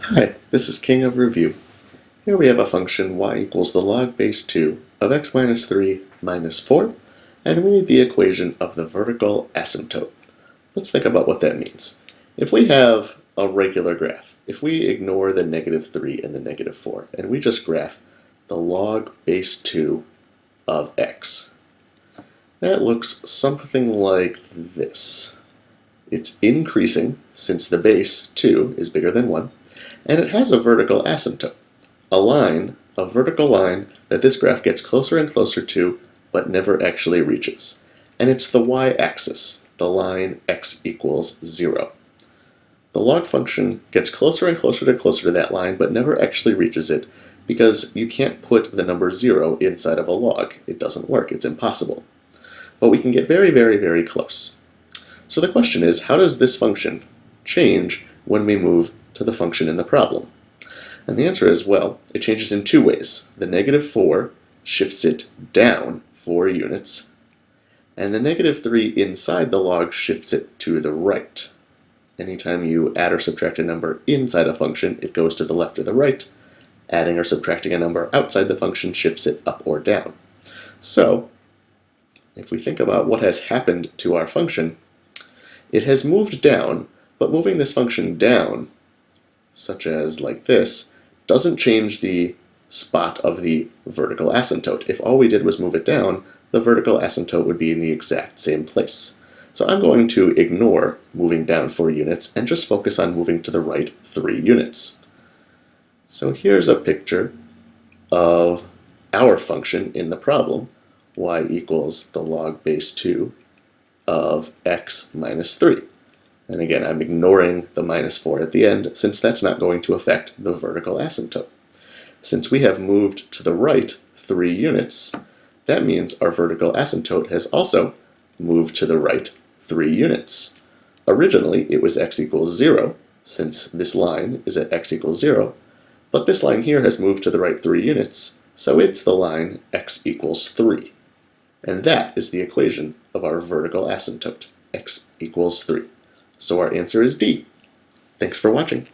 Hi, this is King of Review. Here we have a function y equals the log base 2 of x minus 3 minus 4, and we need the equation of the vertical asymptote. Let's think about what that means. If we have a regular graph, if we ignore the negative 3 and the negative 4, and we just graph the log base 2 of x, that looks something like this. It's increasing since the base 2 is bigger than 1, and it has a vertical asymptote, a vertical line that this graph gets closer and closer to, but never actually reaches. And it's the y-axis, the line x equals 0. The log function gets closer and closer to that line, but never actually reaches it, because you can't put the number 0 inside of a log. It doesn't work, it's impossible. But we can get very, very, very close. So the question is, how does this function change when we move to the function in the problem? And the answer is, well, it changes in two ways. The negative 4 shifts it down 4 units, and the negative 3 inside the log shifts it to the right. Anytime you add or subtract a number inside a function, it goes to the left or the right. Adding or subtracting a number outside the function shifts it up or down. So, if we think about what has happened to our function, it has moved down, but moving this function down, such as like this, doesn't change the spot of the vertical asymptote. If all we did was move it down, the vertical asymptote would be in the exact same place. So I'm going to ignore moving down 4 units and just focus on moving to the right 3 units. So here's a picture of our function in the problem, y equals the log base 2 of x minus 3. And again, I'm ignoring the minus 4 at the end, since that's not going to affect the vertical asymptote. Since we have moved to the right 3 units, that means our vertical asymptote has also moved to the right 3 units. Originally, it was x equals 0, since this line is at x equals 0, but this line here has moved to the right 3 units, so it's the line x equals 3. And that is the equation of our vertical asymptote, x equals 3. So our answer is D. Thanks for watching.